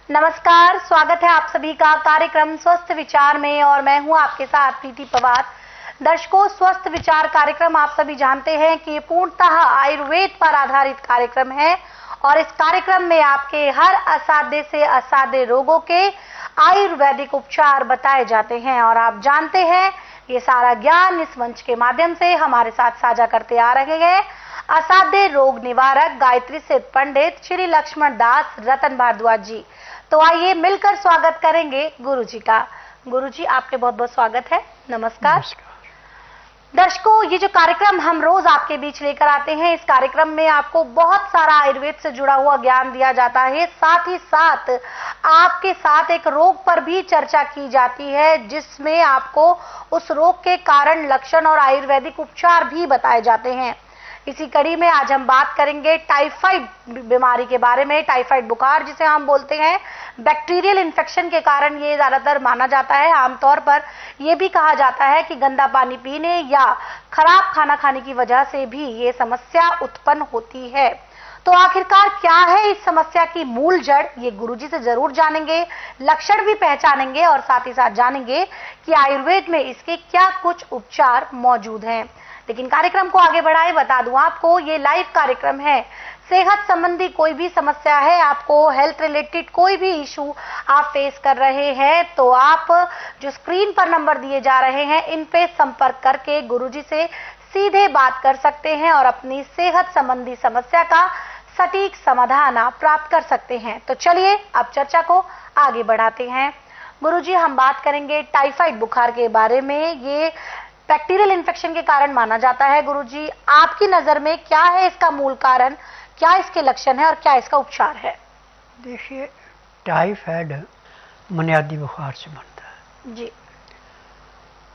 नमस्कार, स्वागत है आप सभी का कार्यक्रम स्वस्थ विचार में और मैं हूं आपके साथ प्रीति पवार। दर्शकों, स्वस्थ विचार कार्यक्रम आप सभी जानते हैं कि ये पूर्णतः आयुर्वेद पर आधारित कार्यक्रम है और इस कार्यक्रम में आपके हर असाध्य से असाध्य रोगों के आयुर्वेदिक उपचार बताए जाते हैं और आप जानते हैं ये सारा ज्ञान इस मंच के माध्यम से हमारे साथ साझा करते आ रहे हैं असाध्य रोग निवारक गायत्री सिद्ध पंडित श्री लक्ष्मण दास रतन भारद्वाज जी। तो आइए मिलकर स्वागत करेंगे गुरु जी का। गुरु जी, आपके बहुत बहुत स्वागत है। नमस्कार। दर्शकों, ये जो कार्यक्रम हम रोज आपके बीच लेकर आते हैं, इस कार्यक्रम में आपको बहुत सारा आयुर्वेद से जुड़ा हुआ ज्ञान दिया जाता है। साथ ही साथ आपके साथ एक रोग पर भी चर्चा की जाती है जिसमें आपको उस रोग के कारण, लक्षण और आयुर्वेदिक उपचार भी बताए जाते हैं। इसी कड़ी में आज हम बात करेंगे टाइफाइड बीमारी के बारे में। टाइफाइड बुखार जिसे हम बोलते हैं, बैक्टीरियल इन्फेक्शन के कारण ये ज्यादातर माना जाता है। आमतौर पर यह भी कहा जाता है कि गंदा पानी पीने या खराब खाना खाने की वजह से भी ये समस्या उत्पन्न होती है। तो आखिरकार क्या है इस समस्या की मूल जड़, ये गुरुजी से जरूर जानेंगे, लक्षण भी पहचानेंगे और साथ ही साथ जानेंगे कि आयुर्वेद में इसके क्या कुछ उपचार मौजूद हैं। लेकिन कार्यक्रम को आगे बढ़ाए बता दूं आपको, ये लाइव कार्यक्रम है। सेहत संबंधी कोई भी समस्या है, आपको हेल्थ रिलेटेड कोई भी इशू आप फेस कर रहे हैं, तो आप जो स्क्रीन पर नंबर दिए जा रहे हैं इन पे संपर्क करके गुरुजी से सीधे बात कर सकते हैं और अपनी सेहत संबंधी समस्या का सटीक समाधान आप प्राप्त कर सकते हैं। तो चलिए अब चर्चा को आगे बढ़ाते हैं। गुरुजी, हम बात करेंगे टाइफाइड बुखार के बारे में। ये बैक्टीरियल इन्फेक्शन के कारण माना जाता है। गुरुजी, आपकी नजर में क्या है इसका मूल कारण, क्या इसके लक्षण है और क्या इसका उपचार है? देखिए, टाइफाइड बुनियादी बुखार से बनता है जी।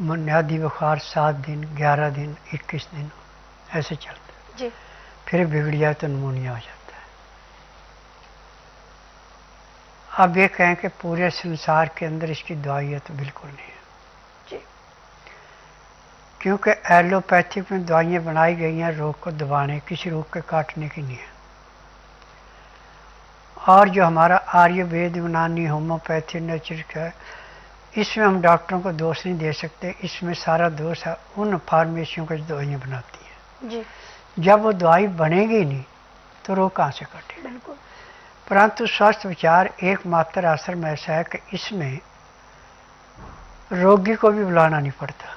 बुनियादी बुखार 7 दिन, 11 दिन, 21 दिन ऐसे चलता है जी। फिर बिगड़ जाए तो निमोनिया हो जाता है। अब ये कहें कि पूरे संसार के अंदर इसकी दवाई है तो बिल्कुल नहीं है जी। क्योंकि एलोपैथिक में दवाइयाँ बनाई गई हैं रोग को दबाने, किसी रोग के काटने की नहीं है। और जो हमारा आयुर्वेद, यूनानी, होम्योपैथी, नेचुरिक है, इसमें हम डॉक्टरों को दोष नहीं दे सकते। इसमें सारा दोष है उन फार्मेसियों को जो दवाइयाँ बनाती हैं। जी। जब वो दवाई बनेगी नहीं तो रोग कहाँ से कटेगा? बिल्कुल। परंतु स्वस्थ विचार एकमात्र आश्रम ऐसा है कि इसमें रोगी को भी बुलाना नहीं पड़ता।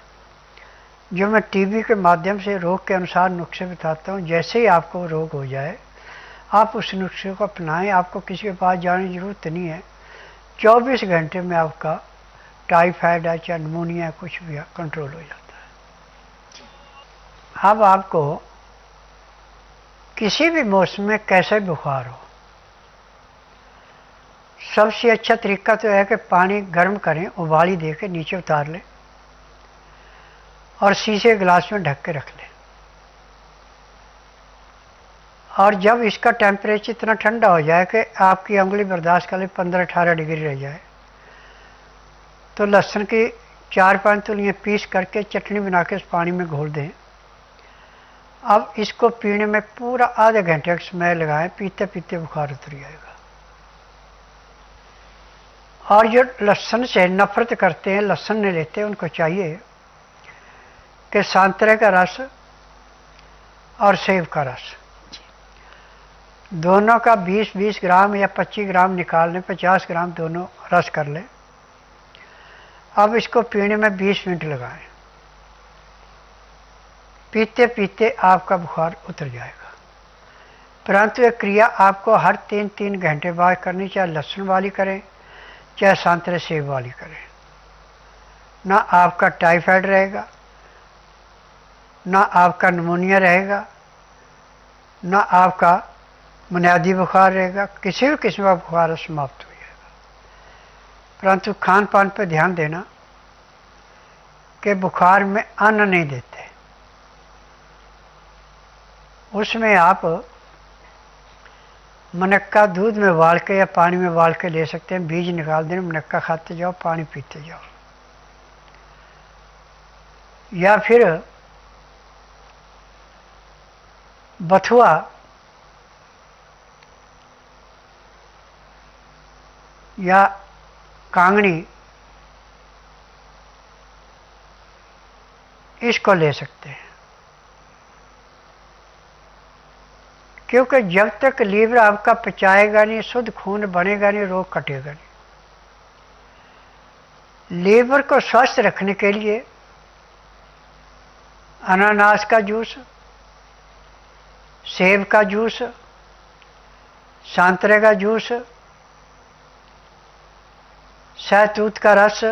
जो मैं टीवी के माध्यम से रोग के अनुसार नुस्खे बताता हूँ, जैसे ही आपको रोग हो जाए आप उस नुस्खे को अपनाएं। आपको किसी के पास जाने की जरूरत नहीं है। 24 घंटे में आपका टाइफाइड है या निमोनिया कुछ भी है, कंट्रोल हो जाता है। अब आपको किसी भी मौसम में कैसे बुखार हो, सबसे अच्छा तरीका तो है कि पानी गर्म करें, उबाली दे के नीचे उतार लें और शीशे गिलास में ढक के रख लें। और जब इसका टेम्परेचर इतना ठंडा हो जाए कि आपकी उंगली बर्दाश्त कर ले, 15-18 डिग्री रह जाए, तो लहसुन की 4-5 तुलियाँ पीस करके चटनी बना के उस पानी में घोल दें। अब इसको पीने में पूरा आधे घंटे का समय लगाएं, पीते पीते बुखार उतर जाएगा। और जो लहसुन से नफरत करते हैं, लहसुन नहीं लेते, उनको चाहिए कि संतरे का रस और सेब का रस दोनों का 20-20 ग्राम या 25 ग्राम निकाल लें, 50 ग्राम दोनों रस कर लें। अब इसको पीने में 20 मिनट लगाएं, पीते पीते आपका बुखार उतर जाएगा। परंतु ये क्रिया आपको हर 3-3 घंटे बाद करनी, चाहे लहसुन वाली करें चाहे संतरे सेब वाली करें। ना आपका टाइफाइड रहेगा, ना आपका निमोनिया रहेगा, ना आपका बुनियादी बुखार रहेगा, किसी भी किस्म का बुखार समाप्त हो जाएगा। परंतु खान पान पर ध्यान देना कि बुखार में अन्न नहीं देते। उसमें आप मुनक्का दूध में उबाल के या पानी में उबाल के ले सकते हैं। बीज निकाल दें, मुनक्का खाते जाओ, पानी पीते जाओ। या फिर बथुआ या कांगनी, इसको ले सकते हैं। क्योंकि जब तक लीवर आपका पचाएगा नहीं, शुद्ध खून बनेगा नहीं, रोग कटेगा नहीं। लीवर को स्वस्थ रखने के लिए अनानास का जूस, सेब का जूस, संतरे का जूस, सहतूत का रस,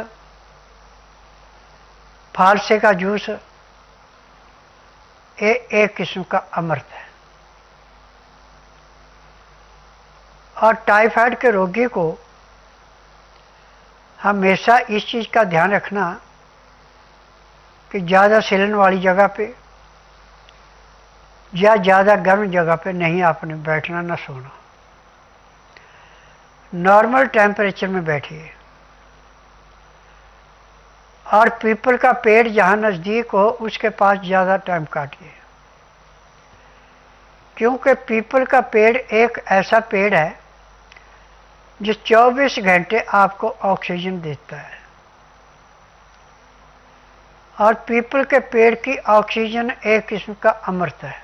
फालसे का जूस, ये एक किस्म का अमृत है। और टाइफाइड के रोगी को हमेशा इस चीज़ का ध्यान रखना कि ज़्यादा सिलन वाली जगह पे या ज़्यादा गर्म जगह पे नहीं आपने बैठना, न सोना। नॉर्मल टेम्परेचर में बैठिए। और पीपल का पेड़ जहाँ नज़दीक हो उसके पास ज़्यादा टाइम काटिए, क्योंकि पीपल का पेड़ एक ऐसा पेड़ है जो 24 घंटे आपको ऑक्सीजन देता है। और पीपल के पेड़ की ऑक्सीजन एक किस्म का अमृत है।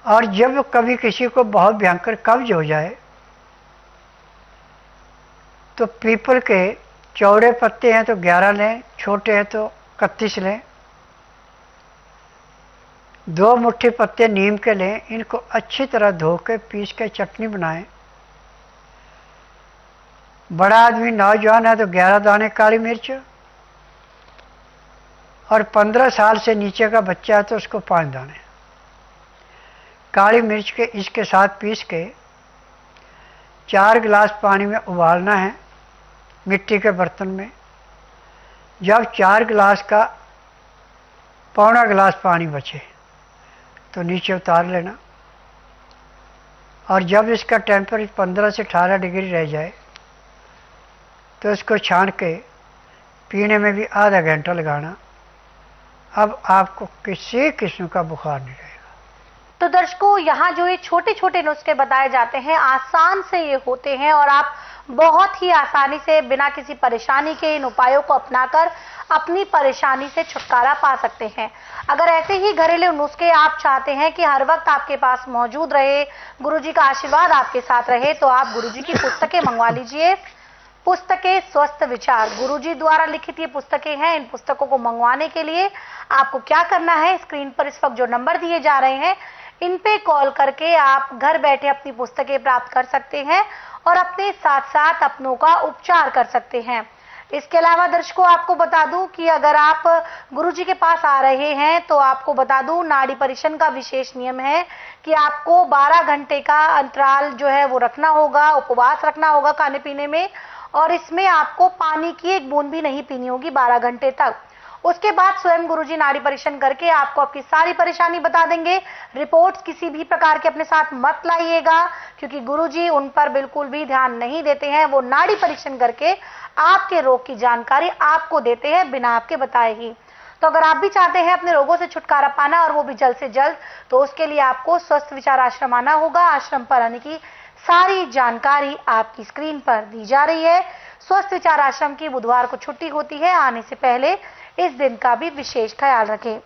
और जब कभी किसी को बहुत भयंकर कब्ज हो जाए तो पीपल के चौड़े पत्ते हैं तो 11 लें, छोटे हैं तो 31 लें। 2 मुट्ठी पत्ते नीम के लें, इनको अच्छी तरह धो के पीस के चटनी बनाएं। बड़ा आदमी नौजवान है तो 11 दाने काली मिर्च, और 15 साल से नीचे का बच्चा है तो उसको 5 दाने काली मिर्च के इसके साथ पीस के 4 गिलास पानी में उबालना है, मिट्टी के बर्तन में। जब 4 गिलास का पौना गिलास पानी बचे तो नीचे उतार लेना। और जब इसका टेम्परेचर 15 से 18 डिग्री रह जाए तो इसको छान के पीने में भी आधा घंटा लगाना। अब आपको किसी किस्म का बुखार नहीं रहेगा। तो दर्शकों, यहाँ जो ये छोटे छोटे नुस्खे बताए जाते हैं, आसान से ये होते हैं और आप बहुत ही आसानी से बिना किसी परेशानी के इन उपायों को अपनाकर अपनी परेशानी से छुटकारा पा सकते हैं। अगर ऐसे ही घरेलू नुस्खे आप चाहते हैं कि हर वक्त आपके पास मौजूद रहे, गुरुजी का आशीर्वाद आपके साथ रहे, तो आप गुरुजी की पुस्तकें मंगवा लीजिए। पुस्तकें स्वस्थ विचार गुरुजी द्वारा लिखित ये पुस्तकें हैं। इन पुस्तकों को मंगवाने के लिए आपको क्या करना है, स्क्रीन पर इस वक्त जो नंबर दिए जा रहे हैं इन पे कॉल करके आप घर बैठे अपनी पुस्तकें प्राप्त कर सकते हैं और अपने साथ साथ अपनों का उपचार कर सकते हैं। इसके अलावा दर्शकों, आपको बता दूं कि अगर आप गुरुजी के पास आ रहे हैं तो आपको बता दूं, नाड़ी परीक्षण का विशेष नियम है कि आपको 12 घंटे का अंतराल जो है वो रखना होगा, उपवास रखना होगा खाने पीने में, और इसमें आपको पानी की एक बूंद भी नहीं पीनी होगी 12 घंटे तक। उसके बाद स्वयं गुरुजी नाड़ी परीक्षण करके आपको आपकी सारी परेशानी बता देंगे। रिपोर्ट्स किसी भी प्रकार के अपने साथ मत लाइएगा, क्योंकि गुरुजी उन पर बिल्कुल भी ध्यान नहीं देते हैं। वो नाड़ी परीक्षण करके आपके रोग की जानकारी आपको देते हैं बिना आपके बताए ही। तो अगर आप भी चाहते हैं अपने रोगों से छुटकारा पाना और वो भी जल्द से जल्द, तो उसके लिए आपको स्वस्थ विचार आश्रम आना होगा। आश्रम पर आने की सारी जानकारी आपकी स्क्रीन पर दी जा रही है। स्वस्थ विचार आश्रम की बुधवार को छुट्टी होती है। आने से पहले इस दिन का भी विशेष ख्याल रखें।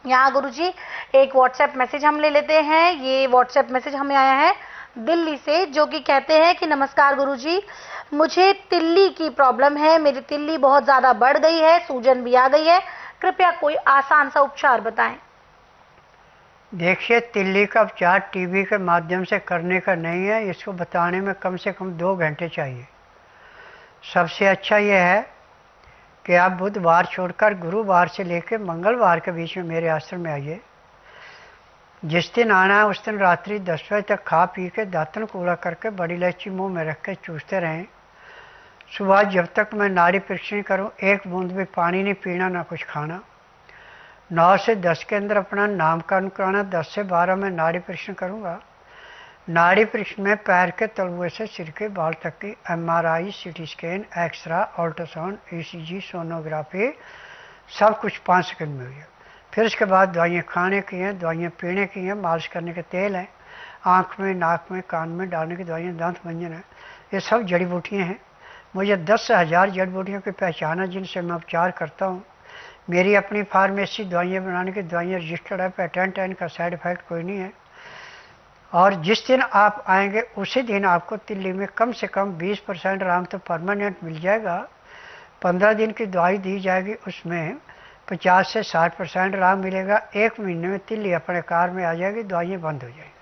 यहाँ गुरुजी एक व्हाट्सएप मैसेज हम ले लेते हैं। ये व्हाट्सएप मैसेज हमें आया है दिल्ली से, जो कि कहते हैं कि नमस्कार गुरुजी, मुझे तिल्ली की प्रॉब्लम है। मेरी तिल्ली बहुत ज्यादा बढ़ गई है, सूजन भी आ गई है, कृपया कोई आसान सा उपचार बताएं। देखिए, तिल्ली का उपचार टीवी के माध्यम से करने का नहीं है। इसको बताने में कम से कम 2 घंटे चाहिए। सबसे अच्छा यह है कि आप बुधवार छोड़कर गुरुवार से लेकर मंगलवार के बीच में मेरे आश्रम में आइए। जिस दिन आना है उस दिन रात्रि 10 बजे तक खा पी के दातन कूड़ा करके बड़ी इलायची मुंह में रख के चूसते रहें। सुबह जब तक मैं नाड़ी परीक्षण करूं 1 बूंद भी पानी नहीं पीना, ना कुछ खाना। 9 से 10 के अंदर अपना नामकरण कराना। 10 से 12 में नाड़ी परीक्षण करूंगा। नाड़ी परीक्षण में पैर के तलुए से सिर के बाल तक की MRI, CT scan, x ray, ultrasound, ECG, sonography, सब कुछ 5 सेकंड में हुई है। फिर उसके बाद दवाइयाँ खाने की हैं, दवाइयाँ पीने की हैं, मालिश करने के तेल हैं। आँख में, नाक में, कान में डालने की दवाइयाँ, दांत मंजन है, ये सब जड़ी बूटियाँ हैं। मुझे 10,000 जड़ी बूटियों की पहचान है जिनसे मैं उपचार करता हूँ। मेरी अपनी फार्मेसी दवाइयाँ बनाने की दवाइयाँ रजिस्टर्ड है, पेटेंट है, इनका साइड इफेक्ट कोई नहीं है। और जिस दिन आप आएंगे उसी दिन आपको तिल्ली में कम से कम 20% आराम तो परमानेंट मिल जाएगा। 15 दिन की दवाई दी जाएगी, उसमें 50 से 60% आराम मिलेगा। 1 महीने में तिल्ली अपने कार में आ जाएगी, दवाइयाँ बंद हो जाएगी।